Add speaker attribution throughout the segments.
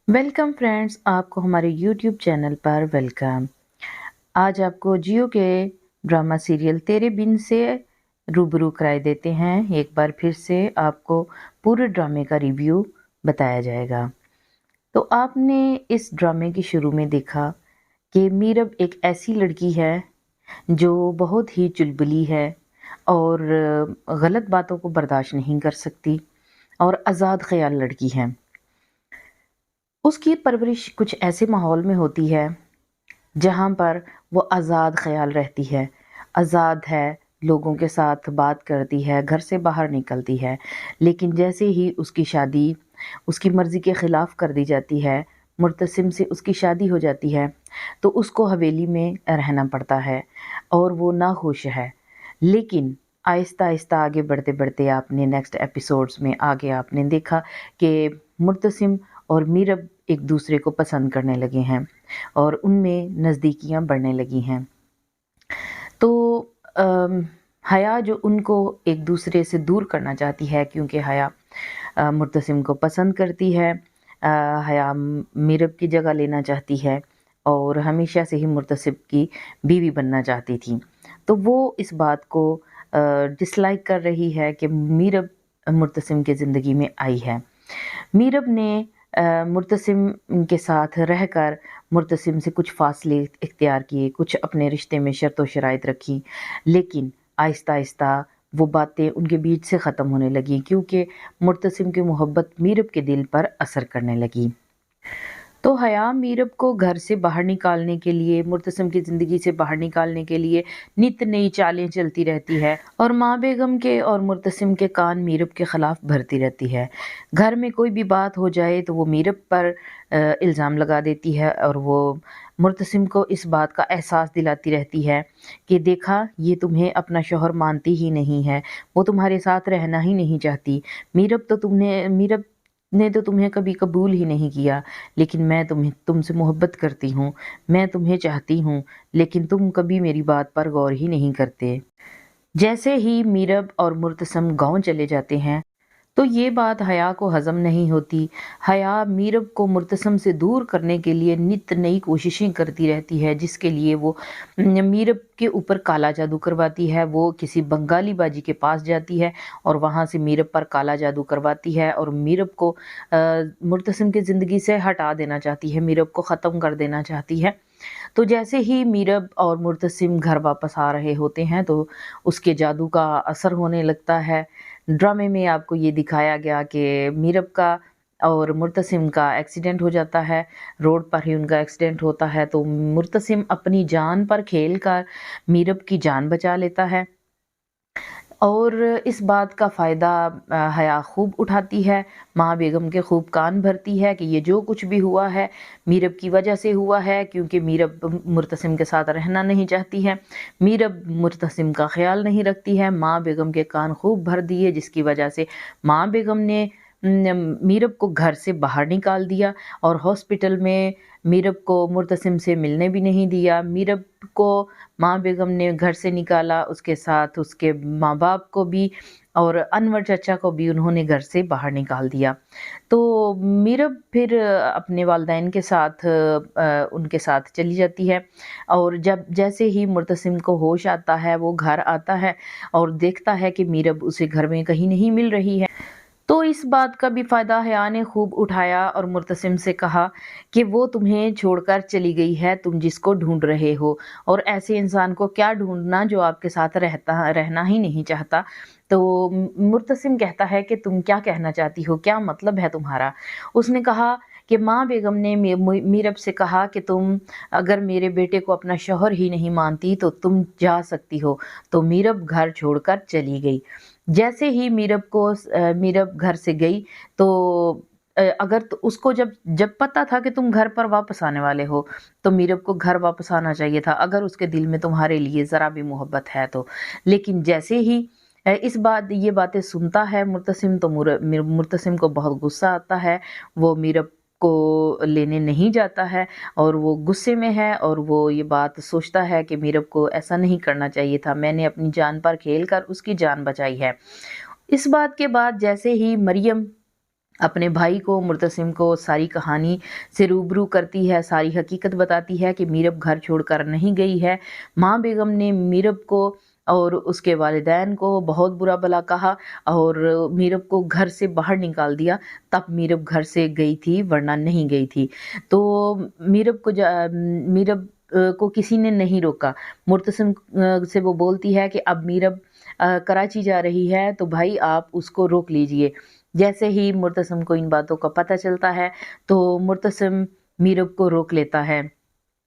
Speaker 1: Welcome friends, आपको हमारे YouTube channel पर वेलकम। आज आपको जियो के ड्रामा सीरियल तेरे बिन से रूबरू कराए देते हैं। एक बार फिर से आपको पूरे ड्रामे का रिव्यू बताया जाएगा। तो आपने इस ड्रामे की शुरू में देखा कि मीरब एक ऐसी लड़की है जो बहुत ही चुलबुली है और गलत बातों को बर्दाश्त नहीं कर सकती और आज़ाद ख्याल लड़की है। उसकी परवरिश कुछ ऐसे माहौल में होती है जहाँ पर वो आज़ाद ख़याल रहती है, आज़ाद है, लोगों के साथ बात करती है, घर से बाहर निकलती है। लेकिन जैसे ही उसकी शादी उसकी मर्ज़ी के ख़िलाफ़ कर दी जाती है, मुर्तसिम से उसकी शादी हो जाती है, तो उसको हवेली में रहना पड़ता है और वो नाखुश है। लेकिन आहिस्ता-आहिस्ता आगे बढ़ते-बढ़ते आपने नेक्स्ट एपिसोड्स में आगे आपने देखा कि मुर्तसिम और मीरब एक दूसरे को पसंद करने लगे हैं और उनमें नज़दीकियाँ बढ़ने लगी हैं। तो अम, हया जो उनको एक दूसरे से दूर करना चाहती है, क्योंकि हया मुर्तसिम को पसंद करती है। हया मीरब की जगह लेना चाहती है और हमेशा से ही मुर्तसिम की बीवी बनना चाहती थी। तो वो इस बात को डिसलाइक कर रही है कि मीरब मुर्तसिम की ज़िंदगी में आई है। मीरब ने मुर्तसिम के साथ रहकर मुर्तसिम से कुछ फ़ासले इख्तियार किए, कुछ अपने रिश्ते में शर्त व शराइत रखी, लेकिन आहिस्ता-आहिस्ता वो बातें उनके बीच से ख़त्म होने लगीं, क्योंकि मुर्तसिम की मोहब्बत मीरब के दिल पर असर करने लगी। तो हया मीरब को घर से बाहर निकालने के लिए, मुर्तसिम की ज़िंदगी से बाहर निकालने के लिए नित नई चालें चलती रहती है और माँ बेगम के और मुर्तसिम के कान मीरब के ख़िलाफ़ भरती रहती है। घर में कोई भी बात हो जाए तो वो मीरब पर इल्ज़ाम लगा देती है और वो मुर्तसिम को इस बात का एहसास दिलाती रहती है कि देखा, ये तुम्हें अपना शौहर मानती ही नहीं है, वो तुम्हारे साथ रहना ही नहीं चाहती। मीरब ने तो तुम्हें कभी कबूल ही नहीं किया, लेकिन मैं तुमसे मोहब्बत करती हूँ, मैं तुम्हें चाहती हूँ, लेकिन तुम कभी मेरी बात पर गौर ही नहीं करते। जैसे ही मीरब और मुर्तसम गाँव चले जाते हैं, तो ये बात हया को हज़म नहीं होती। हया मीरब को मुर्तसम से दूर करने के लिए नित नई कोशिशें करती रहती है, जिसके लिए वो मीरब के ऊपर काला जादू करवाती है। वो किसी बंगाली बाजी के पास जाती है और वहाँ से मीरब पर काला जादू करवाती है और मीरब को मुर्तसम की ज़िंदगी से हटा देना चाहती है, मीरब को ख़त्म कर देना चाहती है। तो जैसे ही मीरब और मुर्तसिम घर वापस आ रहे होते हैं, तो उसके जादू का असर होने लगता है। ड्रामे में आपको ये दिखाया गया कि मीरब का और मुर्तसिम का एक्सीडेंट हो जाता है, रोड पर ही उनका एक्सीडेंट होता है। तो मुर्तसिम अपनी जान पर खेल कर मीरब की जान बचा लेता है और इस बात का फ़ायदा हया खूब उठाती है। माँ बेगम के खूब कान भरती है कि ये जो कुछ भी हुआ है मीरब की वजह से हुआ है, क्योंकि मीरब मुर्तसिम के साथ रहना नहीं चाहती है, मीरब मुर्तसिम का ख्याल नहीं रखती है। माँ बेगम के कान खूब भर दिए, जिसकी वजह से माँ बेगम ने मीरब को घर से बाहर निकाल दिया और हॉस्पिटल में मीरब को मुर्तसिम से मिलने भी नहीं दिया। मीरब को माँ बेगम ने घर से निकाला, उसके साथ उसके माँ बाप को भी और अनवर चाचा को भी उन्होंने घर से बाहर निकाल दिया। तो मीरब फिर अपने वालिदैन के साथ उनके साथ चली जाती है और जब जैसे ही मुर्तसिम को होश आता है, वो घर आता है और देखता है कि मीरब उसे घर में कहीं नहीं मिल रही है। तो इस बात का भी फ़ायदा हया ने खूब उठाया और मुर्तसिम से कहा कि वो तुम्हें छोड़कर चली गई है, तुम जिसको ढूंढ रहे हो, और ऐसे इंसान को क्या ढूंढना जो आपके साथ रहना ही नहीं चाहता। तो मुर्तसिम कहता है कि तुम क्या कहना चाहती हो, क्या मतलब है तुम्हारा। उसने कहा कि माँ बेगम ने मीरब से कहा कि तुम अगर मेरे बेटे को अपना शौहर ही नहीं मानती तो तुम जा सकती हो। तो मीरब घर छोड़कर चली गई। जैसे ही मीरब घर से गई, तो अगर तो उसको जब जब पता था कि तुम घर पर वापस आने वाले हो, तो मीरब को घर वापस आना चाहिए था, अगर उसके दिल में तुम्हारे लिए ज़रा भी मोहब्बत है तो। लेकिन जैसे ही ये बातें सुनता है मुर्तसिम, तो मुर्तसिम को बहुत गुस्सा आता है। वो मीरब को लेने नहीं जाता है और वो गुस्से में है और वो ये बात सोचता है कि मीरब को ऐसा नहीं करना चाहिए था, मैंने अपनी जान पर खेल कर उसकी जान बचाई है। इस बात के बाद जैसे ही मरियम اپنے بھائی کو مرتسم کو ساری کہانی سے روبرو کرتی ہے، ساری حقیقت بتاتی ہے کہ میرب گھر چھوڑ کر نہیں گئی ہے۔ ماں بیگم نے میرب کو اور اس کے والدین کو بہت برا بھلا کہا اور میرب کو گھر سے باہر نکال دیا، تب میرب گھر سے گئی تھی ورنہ نہیں گئی تھی۔ تو میرب کو کسی نے نہیں روکا۔ مرتسم سے وہ بولتی ہے کہ اب میرب کراچی جا رہی ہے تو بھائی آپ اس کو روک لیجئے۔ جیسے ہی مرتسم کو ان باتوں کا پتہ چلتا ہے تو مرتسم میرب کو روک لیتا ہے،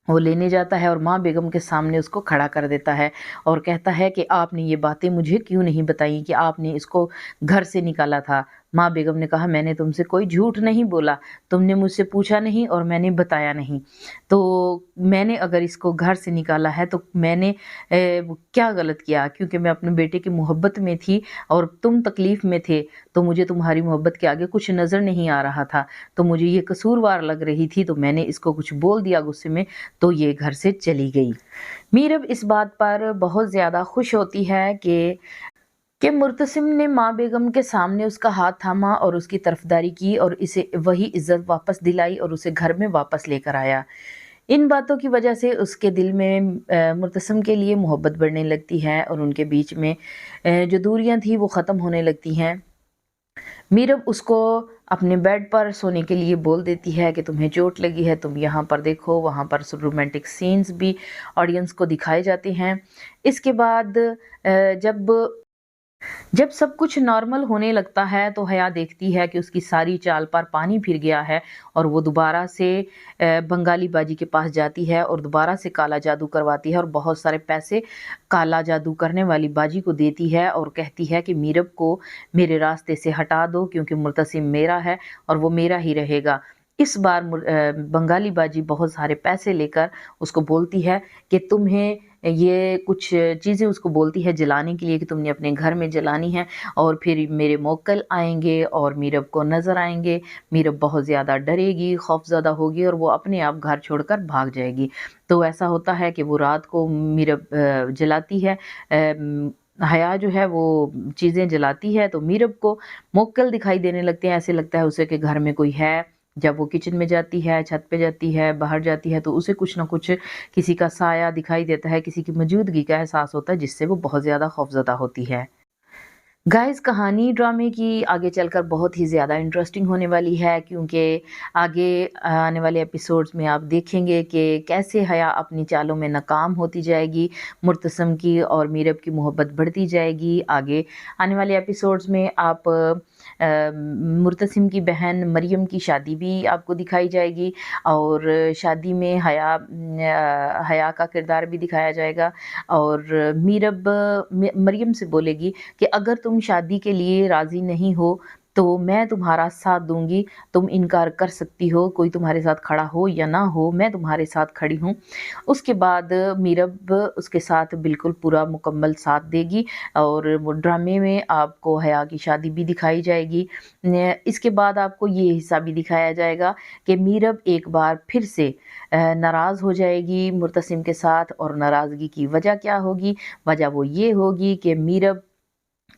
Speaker 1: وہ لینے جاتا ہے اور ماں بیگم کے سامنے اس کو کھڑا کر دیتا ہے اور کہتا ہے کہ آپ نے یہ باتیں مجھے کیوں نہیں بتائیں کہ آپ نے اس کو گھر سے نکالا تھا۔ ماں بیگم نے کہا میں نے تم سے کوئی جھوٹ نہیں بولا، تم نے مجھ سے پوچھا نہیں اور میں نے بتایا نہیں، تو میں نے اگر اس کو گھر سے نکالا ہے تو میں نے کیا غلط کیا، کیونکہ میں اپنے بیٹے کی محبت میں تھی اور تم تکلیف میں تھے تو مجھے تمہاری محبت کے آگے کچھ نظر نہیں آ رہا تھا، تو مجھے یہ قصوروار لگ رہی تھی تو میں نے اس کو کچھ بول دیا غصے میں، تو یہ گھر سے چلی گئی۔ میرب اس بات پر بہت زیادہ خوش ہوتی ہے کہ مرتسم نے ماں بیگم کے سامنے اس کا ہاتھ تھاما اور اس کی طرفداری کی اور اسے وہی عزت واپس دلائی اور اسے گھر میں واپس لے کر آیا۔ ان باتوں کی وجہ سے اس کے دل میں مرتسم کے لیے محبت بڑھنے لگتی ہے اور ان کے بیچ میں جو دوریاں تھیں وہ ختم ہونے لگتی ہیں۔ میرب اس کو اپنے بیڈ پر سونے کے لیے بول دیتی ہے کہ تمہیں چوٹ لگی ہے، تم یہاں پر دیکھو، وہاں پر رومانٹک سینز بھی آڈینس کو دکھائے جاتے ہیں۔ اس کے بعد جب سب کچھ نارمل ہونے لگتا ہے تو حیا دیکھتی ہے کہ اس کی ساری چال پر پانی پھر گیا ہے اور وہ دوبارہ سے بنگالی باجی کے پاس جاتی ہے اور دوبارہ سے کالا جادو کرواتی ہے اور بہت سارے پیسے کالا جادو کرنے والی باجی کو دیتی ہے اور کہتی ہے کہ میرب کو میرے راستے سے ہٹا دو کیونکہ مرتسم میرا ہے اور وہ میرا ہی رہے گا۔ اس بار بنگالی باجی بہت سارے پیسے لے کر اس کو بولتی ہے کہ تمہیں یہ کچھ چیزیں اس کو بولتی ہے جلانے کے لیے کہ تم نے اپنے گھر میں جلانی ہے اور پھر میرے موکل آئیں گے اور میرب کو نظر آئیں گے۔ میرب بہت زیادہ ڈرے گی، خوف زدہ ہوگی اور وہ اپنے آپ گھر چھوڑ کر بھاگ جائے گی۔ تو ایسا ہوتا ہے کہ وہ رات کو میرب جلاتی ہے، حیا جو ہے وہ چیزیں جلاتی ہے تو میرب کو موکل دکھائی دینے لگتے ہیں، ایسے لگتا ہے اسے کہ گھر میں کوئی ہے۔ جب وہ کچن میں جاتی ہے، چھت پہ جاتی ہے، باہر جاتی ہے تو اسے کچھ نہ کچھ کسی کا سایہ دکھائی دیتا ہے، کسی کی موجودگی کا احساس ہوتا ہے جس سے وہ بہت زیادہ خوفزدہ ہوتی ہے۔ گائز کہانی ڈرامے کی آگے چل کر بہت ہی زیادہ انٹرسٹنگ ہونے والی ہے کیونکہ آگے آنے والے ایپیسوڈز میں آپ دیکھیں گے کہ کیسے حیا اپنی چالوں میں ناکام ہوتی جائے گی، مرتسم کی اور میرب کی محبت بڑھتی جائے گی۔ آگے آنے والے ایپیسوڈز میں آپ مرتسم کی بہن مریم کی شادی بھی آپ کو دکھائی جائے گی اور شادی میں حیا کا کردار بھی دکھایا جائے گا اور میرب مریم سے بولے گی کہ اگر تم شادی کے لیے راضی نہیں ہو تو میں تمہارا ساتھ دوں گی، تم انکار کر سکتی ہو، کوئی تمہارے ساتھ کھڑا ہو یا نہ ہو، میں تمہارے ساتھ کھڑی ہوں۔ اس کے بعد میرب اس کے ساتھ بالکل پورا مکمل ساتھ دے گی اور وہ ڈرامے میں آپ کو حیا کی شادی بھی دکھائی جائے گی۔ اس کے بعد آپ کو یہ حصہ بھی دکھایا جائے گا کہ میرب ایک بار پھر سے ناراض ہو جائے گی مرتسم کے ساتھ اور ناراضگی کی وجہ کیا ہوگی؟ وجہ وہ یہ ہوگی کہ میرب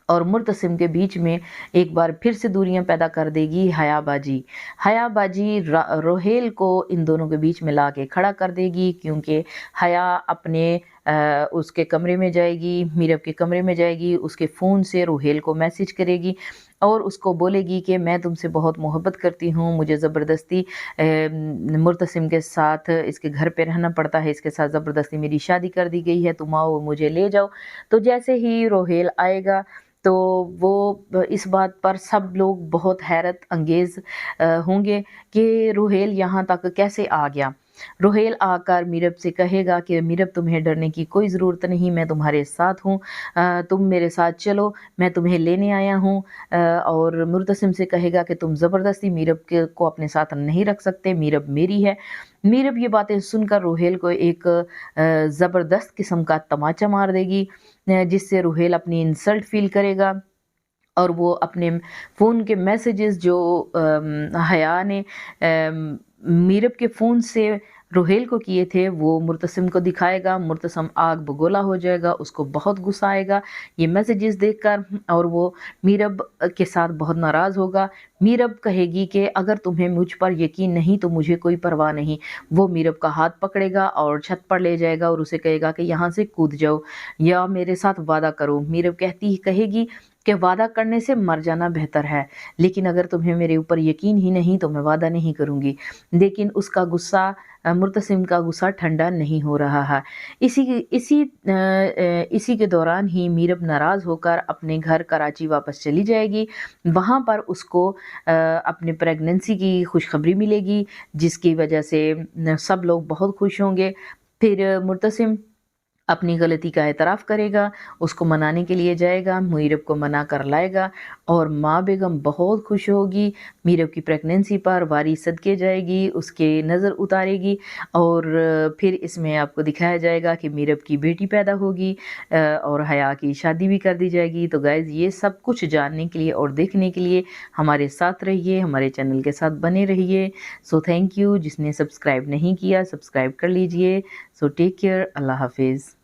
Speaker 1: اور مرتسم کے بیچ میں ایک بار پھر سے دوریاں پیدا کر دے گی حیا باجی۔ حیا باجی روہیل کو ان دونوں کے بیچ میں لا کے کھڑا کر دے گی کیونکہ حیا اپنے اس کے کمرے میں جائے گی، میرب کے کمرے میں جائے گی، اس کے فون سے روہیل کو میسج کرے گی اور اس کو بولے گی کہ میں تم سے بہت محبت کرتی ہوں، مجھے زبردستی مرتسم کے ساتھ اس کے گھر پہ رہنا پڑتا ہے، اس کے ساتھ زبردستی میری شادی کر دی گئی ہے، تم آؤ مجھے لے جاؤ۔ تو جیسے ہی روہیل آئے گا تو وہ اس بات پر سب لوگ بہت حیرت انگیز ہوں گے کہ روہیل یہاں تک کیسے آ گیا۔ روہیل آ کر میرب سے کہے گا کہ میرب تمہیں ڈرنے کی کوئی ضرورت نہیں، میں تمہارے ساتھ ہوں، تم میرے ساتھ چلو، میں تمہیں لینے آیا ہوں۔ اور مرتسم سے کہے گا کہ تم زبردستی میرب کو اپنے ساتھ نہیں رکھ سکتے، میرب میری ہے۔ میرب یہ باتیں سن کر روہیل کو ایک زبردست قسم کا تماچا مار دے گی جس سے روہیل اپنی انسلٹ فیل کرے گا اور وہ اپنے فون کے میسیجز جو حیا نے میرب کے فون سے रोहेल को किए थे वो मुर्तसिम को दिखाएगा। मुर्तसिम आग बगोला हो जाएगा, उसको बहुत गुस्सा आएगा ये मैसेजेस देखकर, और वो मीरब के साथ बहुत नाराज़ होगा। मीरब कहेगी कि अगर तुम्हें मुझ पर यकीन नहीं तो मुझे कोई परवाह नहीं। वो मीरब का हाथ पकड़ेगा और छत पर ले जाएगा और उसे कहेगा कि यहाँ से कूद जाओ या मेरे साथ वादा करो। मीरब कहेगी कि वादा करने से मर जाना बेहतर है, लेकिन अगर तुम्हें मेरे ऊपर यकीन ही नहीं तो मैं वादा नहीं करूँगी। लेकिन उसका गुस्सा, मुर्तसिम का गुस्सा ठंडा नहीं हो रहा है। इसी के दौरान ही मीरब नाराज़ होकर अपने घर कराची वापस चली जाएगी। वहाँ पर उसको अपने प्रेगनेंसी की खुशखबरी मिलेगी, जिसकी वजह से सब लोग बहुत खुश होंगे। फिर मुर्तसिम अपनी गलती का एतराफ़ करेगा, उसको मनाने के लिए जाएगा, मीरब को मना कर लाएगा और माँ बेगम बहुत खुश होगी। मीरब की प्रेगनेंसी पर वारी सदके जाएगी, उसके नज़र उतारेगी और फिर इसमें आपको दिखाया जाएगा कि मीरब की बेटी पैदा होगी और हया की शादी भी कर दी जाएगी। तो गाइज़, ये सब कुछ जानने के लिए और देखने के लिए हमारे साथ रहिए, हमारे चैनल के साथ बने रहिए। So thank you. जिसने सब्सक्राइब नहीं किया सब्सक्राइब कर लीजिए। So take care. अल्लाह हाफिज़।